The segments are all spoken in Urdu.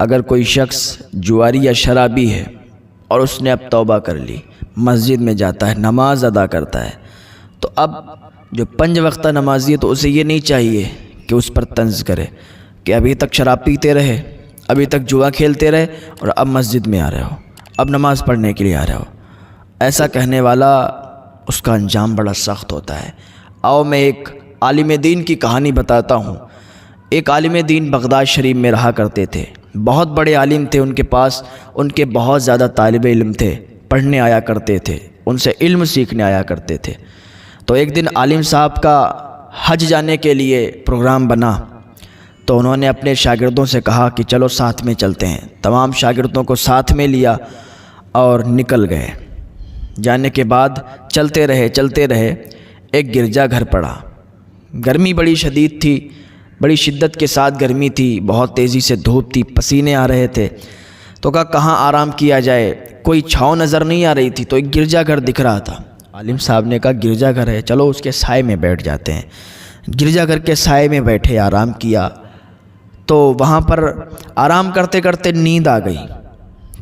اگر کوئی شخص جواری یا شرابی ہے اور اس نے اب توبہ کر لی، مسجد میں جاتا ہے، نماز ادا کرتا ہے، تو اب جو 5 وقتہ نمازی ہے تو اسے یہ نہیں چاہیے کہ اس پر طنز کرے کہ ابھی تک شراب پیتے رہے، ابھی تک جوا کھیلتے رہے اور اب مسجد میں آ رہے ہو، اب نماز پڑھنے کے لیے آ رہے ہو۔ ایسا کہنے والا اس کا انجام بڑا سخت ہوتا ہے۔ آؤ میں ایک عالم دین کی کہانی بتاتا ہوں۔ ایک عالم دین بغداد شریف میں رہا کرتے تھے، بہت بڑے عالم تھے، ان کے پاس ان کے بہت زیادہ طالب علم تھے، پڑھنے آیا کرتے تھے، ان سے علم سیکھنے آیا کرتے تھے۔ تو ایک دن عالم صاحب کا حج جانے کے لیے پروگرام بنا، تو انہوں نے اپنے شاگردوں سے کہا کہ چلو ساتھ میں چلتے ہیں۔ تمام شاگردوں کو ساتھ میں لیا اور نکل گئے۔ جانے کے بعد چلتے رہے، ایک گرجا گھر پڑا۔ گرمی بڑی شدید تھی، بڑی شدت کے ساتھ گرمی تھی، بہت تیزی سے دھوپ تھی، پسینے آ رہے تھے۔ تو کہا کہاں آرام کیا جائے، کوئی چھاؤں نظر نہیں آ رہی تھی، تو ایک گرجا گھر دکھ رہا تھا۔ عالم صاحب نے کہا گرجا گھر ہے، چلو اس کے سائے میں بیٹھ جاتے ہیں۔ گرجا گھر کے سائے میں بیٹھے، آرام کیا، تو وہاں پر آرام کرتے کرتے نیند آ گئی۔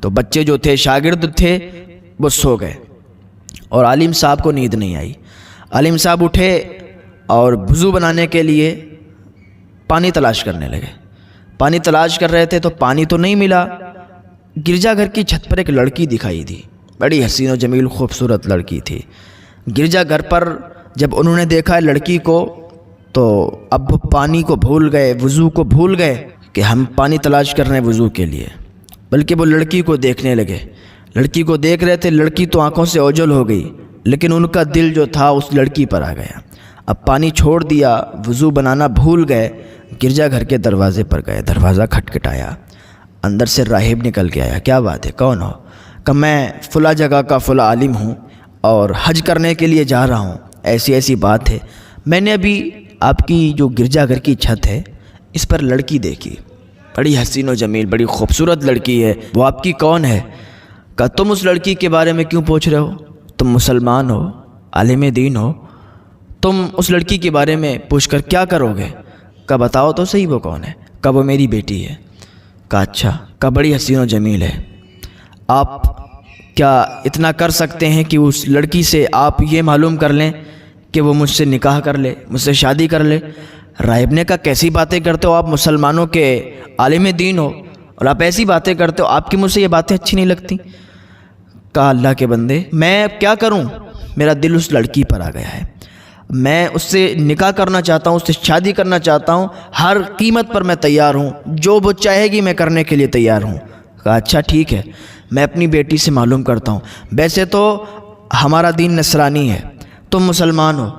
تو بچے جو تھے، شاگرد تھے، وہ سو گئے اور عالم صاحب کو نیند نہیں آئی۔ عالم صاحب اٹھے اور وضو بنانے کے لیے پانی تلاش کرنے لگے۔ پانی تلاش کر رہے تھے تو پانی تو نہیں ملا۔ گرجا گھر کی چھت پر ایک لڑکی دکھائی دی، بڑی حسین و جمیل خوبصورت لڑکی تھی۔ گرجا گھر پر جب انہوں نے دیکھا لڑکی کو، تو اب وہ پانی کو بھول گئے، وضو کو بھول گئے کہ ہم پانی تلاش کر رہے ہیں وضو کے لیے، بلکہ وہ لڑکی کو دیکھنے لگے۔ لڑکی کو دیکھ رہے تھے، لڑکی تو آنکھوں سے اوجھل ہو گئی، لیکن ان کا دل جو تھا اس لڑکی پر آ گیا۔ اب پانی چھوڑ دیا، وضو بنانا بھول گئے، گرجا گھر کے دروازے پر گئے، دروازہ کھٹکھٹایا، اندر سے راہب نکل کے آیا۔ کیا بات ہے، کون ہو؟ کہ میں فلاں جگہ کا فلاں عالم ہوں اور حج کرنے کے لیے جا رہا ہوں، ایسی ایسی بات ہے، میں نے ابھی آپ کی جو گرجا گھر کی چھت ہے اس پر لڑکی دیکھی، بڑی حسین و جمیل، بڑی خوبصورت لڑکی ہے، وہ آپ کی کون ہے؟ کہ تم اس لڑکی کے بارے میں کیوں پوچھ رہے ہو؟ تم مسلمان ہو، عالم دین ہو، تم اس لڑکی کے بارے میں پوچھ کر کیا کرو گے؟ کہ بتاؤ تو صحیح وہ کون ہے؟ کہ وہ میری بیٹی ہے۔ کہ اچھا، کہ بڑی حسین و جمیل ہے، آپ کیا اتنا کر سکتے ہیں کہ اس لڑکی سے آپ یہ معلوم کر لیں کہ وہ مجھ سے نکاح کر لے، مجھ سے شادی کر لے؟ راہب نے کہا کیسی باتیں کرتے ہو، آپ مسلمانوں کے عالم دین ہو اور آپ ایسی باتیں کرتے ہو، آپ کی مجھ سے یہ باتیں اچھی نہیں لگتی۔ کہا اللہ کے بندے، میں کیا کروں، میرا دل اس لڑکی پر آ گیا ہے، میں اس سے نکاح کرنا چاہتا ہوں، اس سے شادی کرنا چاہتا ہوں، ہر قیمت پر میں تیار ہوں، جو وہ چاہے گی میں کرنے کے لیے تیار ہوں۔ کہا اچھا ٹھیک ہے، میں اپنی بیٹی سے معلوم کرتا ہوں، ویسے تو ہمارا دین نصرانی ہے، تم مسلمان ہو،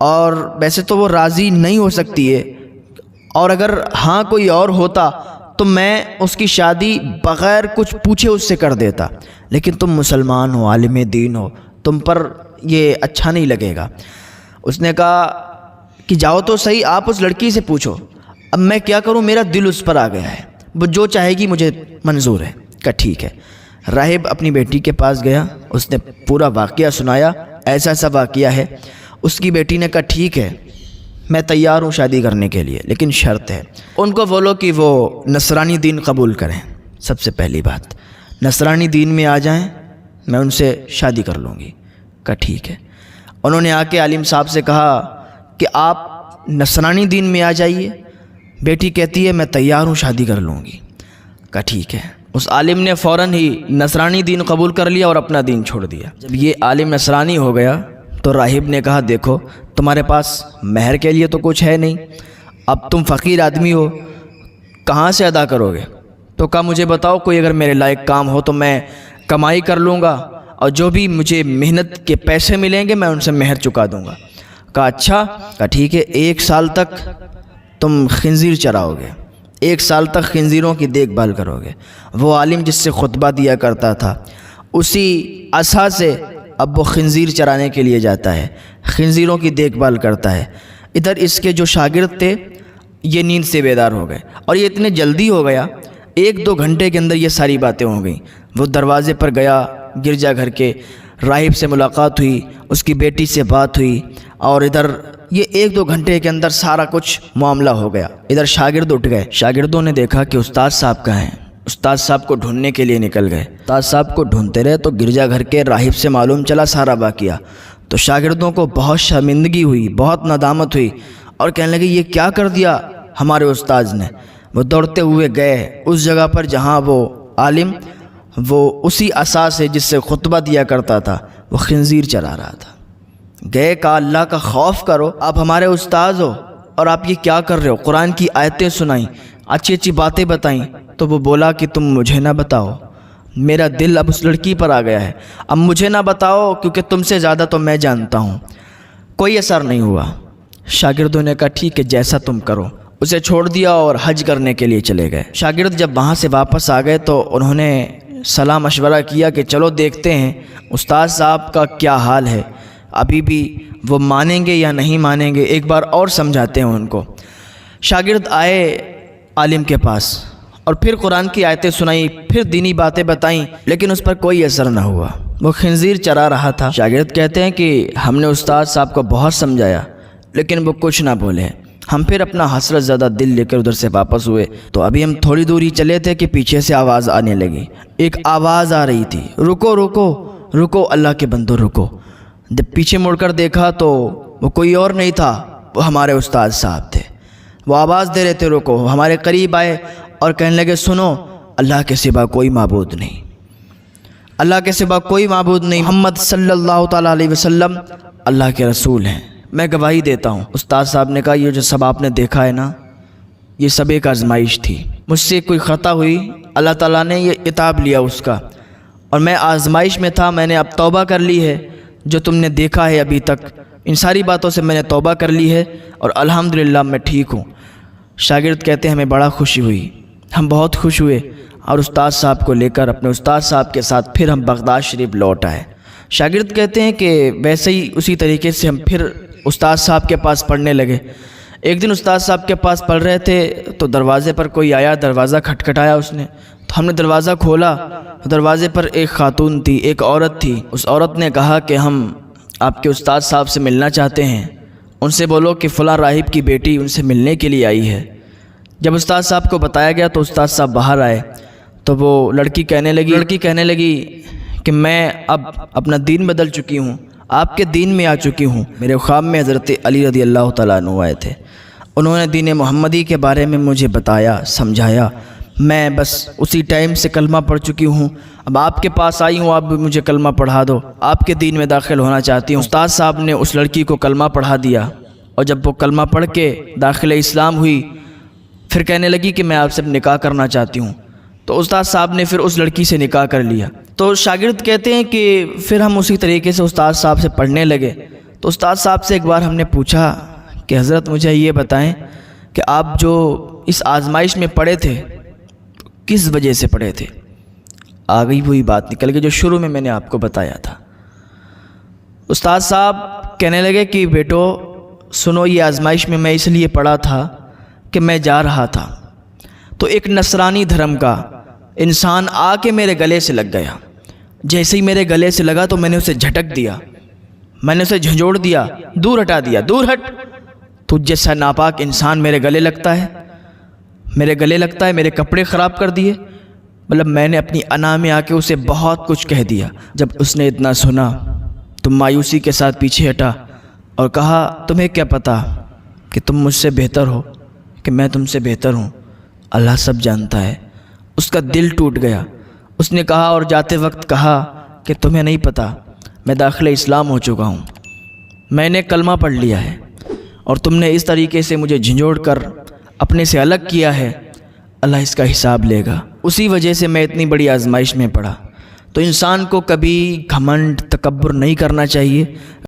اور ویسے تو وہ راضی نہیں ہو سکتی ہے، اور اگر ہاں کوئی اور ہوتا تو میں اس کی شادی بغیر کچھ پوچھے اس سے کر دیتا، لیکن تم مسلمان ہو، عالم دین ہو، تم پر یہ اچھا نہیں لگے گا۔ اس نے کہا کہ جاؤ تو صحیح، آپ اس لڑکی سے پوچھو، اب میں کیا کروں، میرا دل اس پر آ گیا ہے، وہ جو چاہے گی مجھے منظور ہے۔ کہا ٹھیک ہے۔ راہب اپنی بیٹی کے پاس گیا، اس نے پورا واقعہ سنایا، ایسا ایسا واقعہ ہے۔ اس کی بیٹی نے کہا ٹھیک ہے، میں تیار ہوں شادی کرنے کے لیے، لیکن شرط ہے، ان کو بولو کہ وہ نصرانی دین قبول کریں۔ سب سے پہلی بات، نصرانی دین میں آ جائیں، میں ان سے شادی کر لوں گی۔ کہا ٹھیک ہے۔ انہوں نے آ کے عالم صاحب سے کہا کہ آپ نصرانی دین میں آ جائیے۔ بیٹی کہتی ہے میں تیار ہوں، شادی کر لوں گی۔ کہا ٹھیک ہے۔ اس عالم نے فوراً ہی نصرانی دین قبول کر لیا اور اپنا دین چھوڑ دیا۔ جب یہ عالم نصرانی ہو گیا تو راہب نے کہا دیکھو تمہارے پاس مہر کے لیے تو کچھ ہے نہیں، اب تم فقیر آدمی ہو، کہاں سے ادا کرو گے؟ تو کہا مجھے بتاؤ کوئی اگر میرے لائق کام ہو تو میں کمائی کر لوں گا، اور جو بھی مجھے محنت کے پیسے ملیں گے میں ان سے مہر چکا دوں گا۔ کہا اچھا۔ کہا ٹھیک ہے، 1 سال تک تم خنزیر چراؤ گے، 1 سال تک خنزیروں کی دیکھ بھال کرو گے۔ وہ عالم جس سے خطبہ دیا کرتا تھا اسی عصا سے اب وہ خنزیر چرانے کے لیے جاتا ہے، خنزیروں کی دیکھ بھال کرتا ہے۔ ادھر اس کے جو شاگرد تھے یہ نیند سے بیدار ہو گئے، اور یہ اتنے جلدی ہو گیا، 1-2 گھنٹے کے اندر یہ ساری باتیں ہو گئیں۔ وہ دروازے پر گیا، گرجا گھر کے راہب سے ملاقات ہوئی، اس کی بیٹی سے بات ہوئی، اور ادھر یہ 1-2 گھنٹے کے اندر سارا کچھ معاملہ ہو گیا۔ ادھر شاگرد اٹھ گئے، شاگردوں نے دیکھا کہ استاد صاحب کہاں ہیں، استاد صاحب کو ڈھونڈنے کے لیے نکل گئے۔ استاد صاحب کو ڈھونڈتے رہے تو گرجا گھر کے راہب سے معلوم چلا سارا واقعہ، تو شاگردوں کو بہت شرمندگی ہوئی، بہت ندامت ہوئی، اور کہنے لگے یہ کیا کر دیا ہمارے استاد نے۔ وہ دوڑتے ہوئے گئے اس جگہ پر جہاں وہ عالم وہ اسی عصا سے جس سے خطبہ دیا کرتا تھا وہ خنزیر چلا رہا تھا۔ گئے، کہا اللہ کا خوف کرو، آپ ہمارے استاد ہو اور آپ یہ کیا کر رہے ہو؟ قرآن کی آیتیں سنائیں، اچھی اچھی باتیں بتائیں، تو وہ بولا کہ تم مجھے نہ بتاؤ، میرا دل اب اس لڑکی پر آ گیا ہے، اب مجھے نہ بتاؤ کیونکہ تم سے زیادہ تو میں جانتا ہوں۔ کوئی اثر نہیں ہوا۔ شاگردوں نے کہا ٹھیک ہے جیسا تم کرو، اسے چھوڑ دیا اور حج کرنے کے لیے چلے گئے۔ شاگرد جب وہاں سے واپس آ گئے تو انہوں نے صلاح مشورہ کیا کہ چلو دیکھتے ہیں استاد صاحب کا کیا حال ہے، ابھی بھی وہ مانیں گے یا نہیں مانیں گے، ایک بار اور سمجھاتے ہیں ان کو۔ شاگرد آئے عالم کے پاس اور پھر قرآن کی آیتیں سنائیں، پھر دینی باتیں بتائیں، لیکن اس پر کوئی اثر نہ ہوا، وہ خنزیر چرا رہا تھا۔ شاگرد کہتے ہیں کہ ہم نے استاد صاحب کو بہت سمجھایا لیکن وہ کچھ نہ بولے۔ ہم پھر اپنا حسرت زدہ دل لے کر ادھر سے واپس ہوئے تو ابھی ہم تھوڑی دور ہی چلے تھے کہ پیچھے سے آواز آنے لگی، ایک آواز آ رہی تھی، رکو رکو رکو اللہ کے بندو رکو۔ جب پیچھے مڑ کر دیکھا تو وہ کوئی اور نہیں تھا، وہ ہمارے استاد صاحب تھے۔ وہ آواز دے رہے تھے رکو، ہمارے قریب آئے اور کہنے لگے سنو، اللہ کے سوا کوئی معبود نہیں، اللہ کے سوا کوئی معبود نہیں، محمد صلی اللہ تعالیٰ علیہ وسلم اللہ کے رسول ہیں، میں گواہی دیتا ہوں۔ استاد صاحب نے کہا یہ جو سب آپ نے دیکھا ہے نا، یہ سب ایک آزمائش تھی، مجھ سے کوئی خطا ہوئی، اللہ تعالیٰ نے یہ عتاب لیا اس کا، اور میں آزمائش میں تھا، میں نے اب توبہ کر لی ہے۔ جو تم نے دیکھا ہے ابھی تک ان ساری باتوں سے میں نے توبہ کر لی ہے اور الحمدللہ میں ٹھیک ہوں۔ شاگرد کہتے ہیں ہمیں بڑا خوشی ہوئی، ہم بہت خوش ہوئے اور استاد صاحب کو لے کر اپنے استاد صاحب کے ساتھ پھر ہم بغداد شریف لوٹ آئے۔ شاگرد کہتے ہیں کہ ویسے ہی اسی طریقے سے ہم پھر استاد صاحب کے پاس پڑھنے لگے۔ ایک دن استاد صاحب کے پاس پڑھ رہے تھے تو دروازے پر کوئی آیا، دروازہ کھٹکھٹایا اس نے، تو ہم نے دروازہ کھولا، دروازے پر ایک خاتون تھی، ایک عورت تھی۔ اس عورت نے کہا کہ ہم آپ کے استاد صاحب سے ملنا چاہتے ہیں، ان سے بولو کہ فلاں راہب کی بیٹی ان سے ملنے کے لیے آئی ہے۔ جب استاد صاحب کو بتایا گیا تو استاد صاحب باہر آئے تو وہ لڑکی کہنے لگی کہ میں اب اپنا دین بدل چکی ہوں، آپ کے دین میں آ چکی ہوں۔ میرے خواب میں حضرت علی رضی اللہ تعالیٰ عنہ آئے تھے، انہوں نے دین محمدی کے بارے میں مجھے بتایا، سمجھایا، میں بس اسی ٹائم سے کلمہ پڑھ چکی ہوں، اب آپ کے پاس آئی ہوں، آپ بھی مجھے کلمہ پڑھا دو، آپ کے دین میں داخل ہونا چاہتی ہوں۔ استاد صاحب نے اس لڑکی کو کلمہ پڑھا دیا اور جب وہ کلمہ پڑھ کے داخل اسلام ہوئی پھر کہنے لگی کہ میں آپ سے نکاح کرنا چاہتی ہوں، تو استاد صاحب نے پھر اس لڑکی سے نکاح کر لیا۔ تو شاگرد کہتے ہیں کہ پھر ہم اسی طریقے سے استاد صاحب سے پڑھنے لگے تو استاد صاحب سے ایک بار ہم نے پوچھا کہ حضرت مجھے یہ بتائیں کہ آپ جو اس آزمائش میں پڑے تھے کس وجہ سے پڑے تھے؟ آ گئی وہی بات نکل گئی جو شروع میں نے آپ کو بتایا تھا۔ استاد صاحب کہنے لگے کہ بیٹو سنو، یہ آزمائش میں اس لیے پڑا تھا کہ میں جا رہا تھا تو ایک نصرانی دھرم کا انسان آ کے میرے گلے سے لگ گیا، جیسے ہی میرے گلے سے لگا تو میں نے اسے جھٹک دیا، میں نے اسے جھنجھوڑ دیا، دور ہٹا دیا، دور ہٹ، تجھ جیسا ناپاک انسان میرے گلے لگتا ہے، میرے کپڑے خراب کر دیے۔ مطلب میں نے اپنی انا میں آ کے اسے بہت کچھ کہہ دیا۔ جب اس نے اتنا سنا تو مایوسی کے ساتھ پیچھے ہٹا اور کہا تمہیں کیا پتہ کہ تم مجھ سے بہتر ہو کہ میں تم سے بہتر ہوں، اللہ سب جانتا ہے۔ اس کا دل ٹوٹ گیا۔ اس نے کہا اور جاتے وقت کہا کہ تمہیں نہیں پتہ میں داخل اسلام ہو چکا ہوں، میں نے کلمہ پڑھ لیا ہے اور تم نے اس طریقے سے مجھے جھنجھوڑ کر اپنے سے الگ کیا ہے، اللہ اس کا حساب لے گا، اسی وجہ سے میں اتنی بڑی آزمائش میں پڑا۔ تو انسان کو کبھی گھمنڈ تکبر نہیں کرنا چاہیے۔